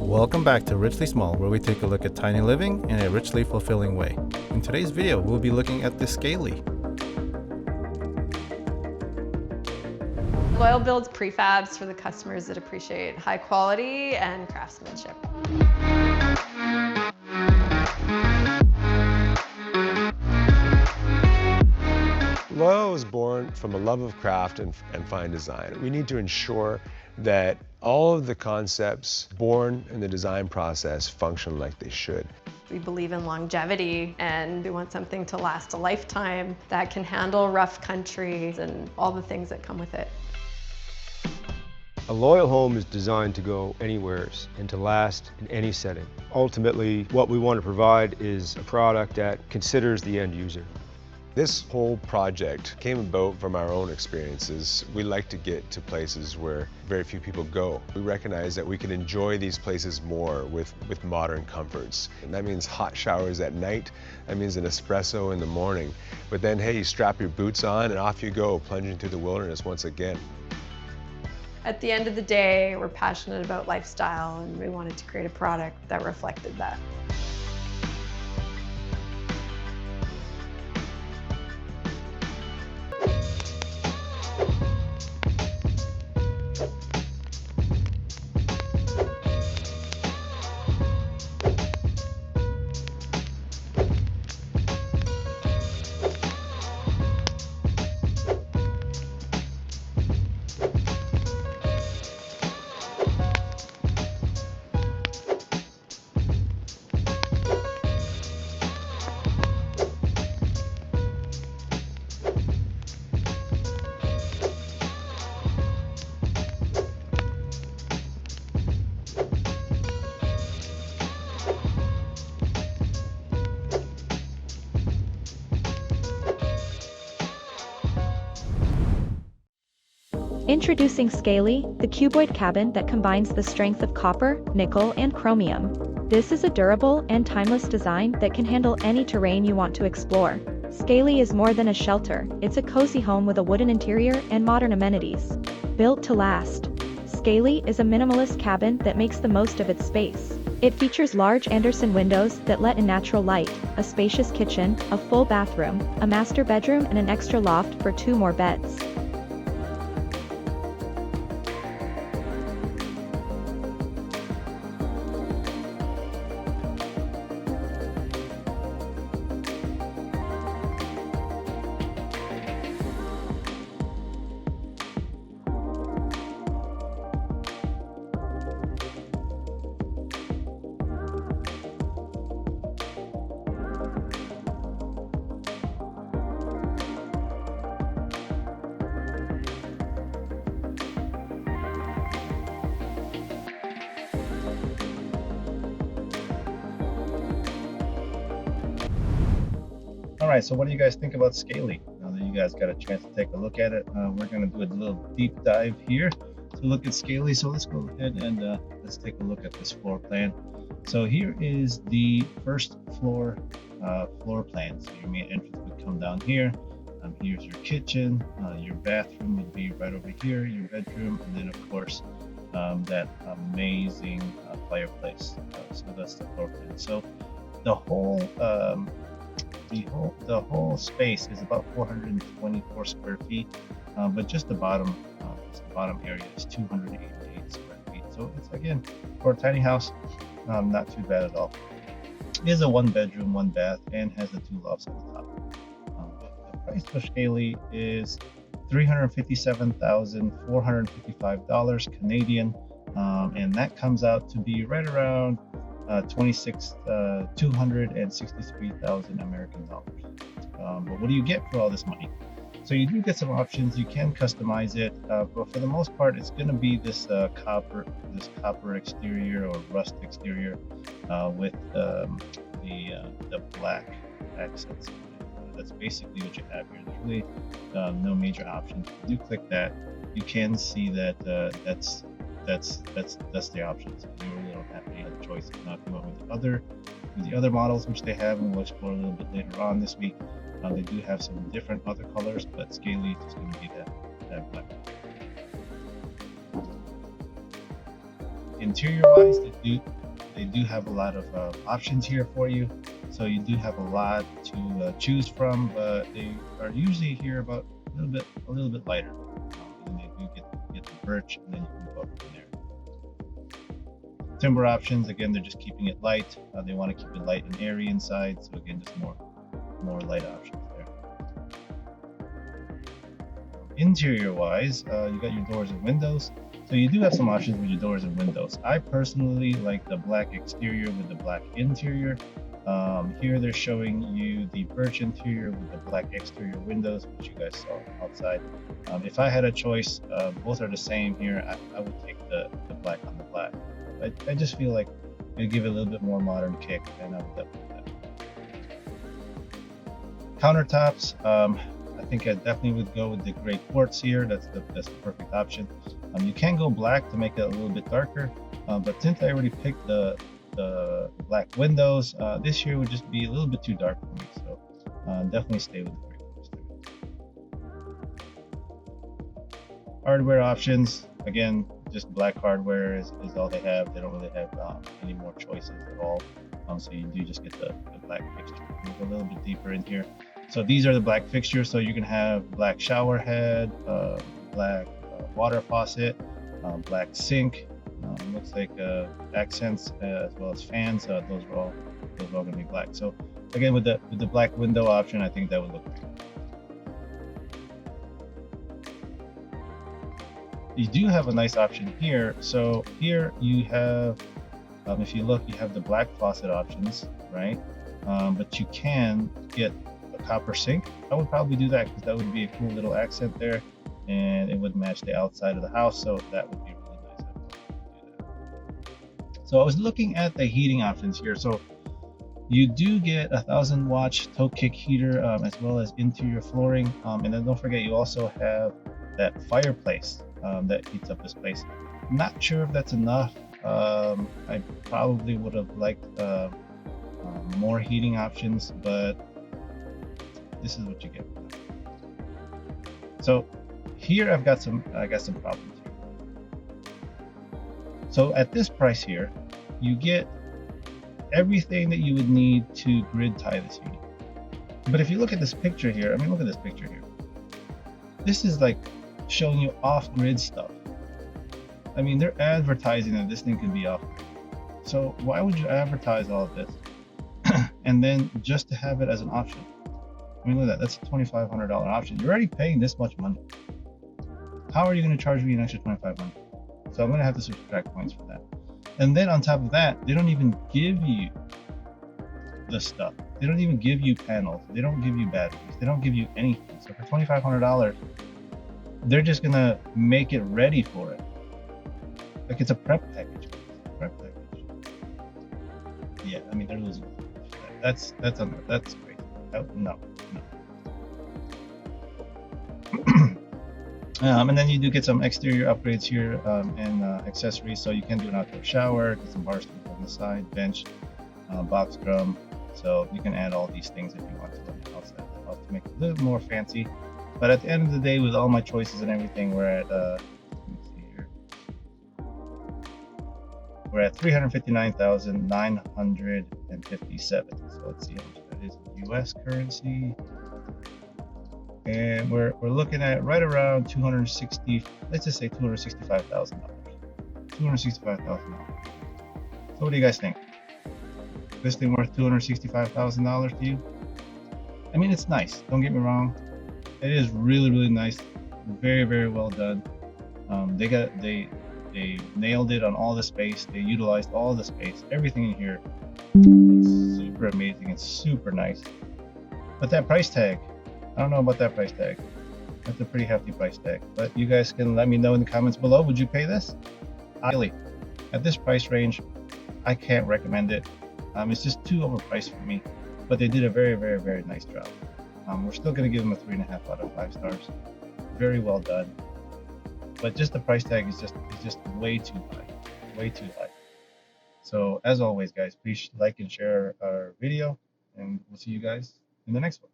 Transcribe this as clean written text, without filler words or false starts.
Welcome back to Richly Small, where we take a look at tiny living in a richly fulfilling way. In today's video, we'll be looking at the Scaly. Lloyoll builds prefabs for the customers that appreciate high quality and craftsmanship. Lloyoll was born from a love of craft and fine design. We need to ensure that all of the concepts born in the design process function like they should. We believe in longevity, and we want something to last a lifetime that can handle rough country and all the things that come with it. A Lloyoll home is designed to go anywhere and to last in any setting. Ultimately, what we want to provide is a product that considers the end user. This whole project came about from our own experiences. We like to get to places where very few people go. We recognize that we can enjoy these places more with modern comforts. And that means hot showers at night, that means an espresso in the morning. But then, hey, you strap your boots on and off you go, plunging through the wilderness once again. At the end of the day, we're passionate about lifestyle, and we wanted to create a product that reflected that. Introducing Scaly, the cuboid cabin that combines the strength of copper, nickel, and chromium. This is a durable and timeless design that can handle any terrain you want to explore. Scaly is more than a shelter, it's a cozy home with a wooden interior and modern amenities. Built to last. Scaly is a minimalist cabin that makes the most of its space. It features large Andersen windows that let in natural light, a spacious kitchen, a full bathroom, a master bedroom, and an extra loft for 2 more beds. All right, so what do you guys think about Scaly? Now that you guys got a chance to take a look at it, we're going to do a little deep dive here to look at Scaly. So let's go ahead and let's take a look at this floor plan. So here is the first floor plan. So your main entrance would come down here. Here's your kitchen. Your bathroom would be right over here, your bedroom, and then of course that amazing fireplace. So that's the floor plan. So the whole space is about 424 square feet, but just the bottom area is 288 square feet. So it's, again, for a tiny house, not too bad at all. It is a 1-bedroom, 1-bath, and has the 2 lofts on the top. The price for Scaly is $357,455 Canadian, and that comes out to be right around 263,000 American dollars. But what do you get for all this money? So you do get some options. You can customize it, but for the most part, it's going to be this copper exterior or rust exterior with the black accents. That's basically what you have here. There's really no major options. If you do click that, you can see that that's the options. You really don't have any other choices. Now, if you went with the other models, which they have, and we'll explore a little bit later on this week, they do have some different other colors, but Scaly is just going to be that black. Interior wise, they do have a lot of options here for you, so you do have a lot to choose from, but they are usually here about a little bit lighter, and they do get the birch, and then you can go up from there. Timber options, again, they're just keeping it light. They want to keep it light and airy inside, so again, just more light options there. Interior wise, you got your doors and windows. So you do have some options with your doors and windows. I personally like the black exterior with the black interior. Here they're showing you the birch interior with the black exterior windows, which you guys saw outside. If I had a choice, both are the same here. I would take the black on the black. I just feel like it'd give it a little bit more modern kick, and I would definitely do that. Countertops, I think I definitely would go with the gray quartz here. That's the perfect option. You can go black to make it a little bit darker, but since I already picked the black windows, this here would just be a little bit too dark for me. So definitely stay with the gray quartz there. Hardware options, again, just black hardware is all they have. They don't really have any more choices at all. So you do just get the black fixture. We'll go a little bit deeper in here. So these are the black fixtures. So you can have black shower head, black water faucet, black sink. Looks like accents as well as fans. Those are all going to be black. So again, with the black window option, I think that would look great. You do have a nice option here. So here you have, if you look, you have the black faucet options, right? But you can get a copper sink. I would probably do that because that would be a cool little accent there, and it would match the outside of the house. So that would be really nice. I would do that. So I was looking at the heating options here. So you do get a 1000-watt toe kick heater, as well as interior flooring, and then don't forget you also have that fireplace that heats up this place. I'm not sure if that's enough. I probably would have liked more heating options, but this is what you get. So here I got some problems here. So at this price here, you get everything that you would need to grid tie this unit. But if you look at this picture here, I mean, look at this picture here. This is like showing you off-grid stuff. I mean, they're advertising that this thing can be off-grid. So why would you advertise all of this and then just to have it as an option? I mean, look at that. That's a $2,500 option. You're already paying this much money. How are you going to charge me an extra $2,500? So I'm going to have to subtract points for that. And then on top of that, they don't even give you the stuff. They don't even give you panels. They don't give you batteries. They don't give you anything. So for $2,500, they're just going to make it ready for it. Like it's a prep package. Yeah, I mean, they're losing. That's great. No. And then you do get some exterior upgrades here and accessories. So you can do an outdoor shower, get some bar stools on the side, bench, box drum. So you can add all these things if you want to on the outside of the house to make it a little more fancy. But at the end of the day, with all my choices and everything, we're at let me see here. We're at $359,957. So let's see how much that is in US currency. And we're looking at right around 260. Let's just say $265,000. $265,000. So what do you guys think? This thing worth $265,000 to you? I mean, it's nice. Don't get me wrong. It is really, really nice. Very, very well done. They nailed it on all the space. They utilized all the space. Everything in here looks super amazing and super nice. But that price tag, I don't know about that price tag. That's a pretty hefty price tag. But you guys can let me know in the comments below. Would you pay this? Really, at this price range, I can't recommend it. It's just too overpriced for me. But they did a very, very, very nice job. We're still going to give them a 3.5 out of 5 stars. Very well done. But just the price tag is just way too high. Way too high. So as always, guys, please like and share our video, and we'll see you guys in the next one.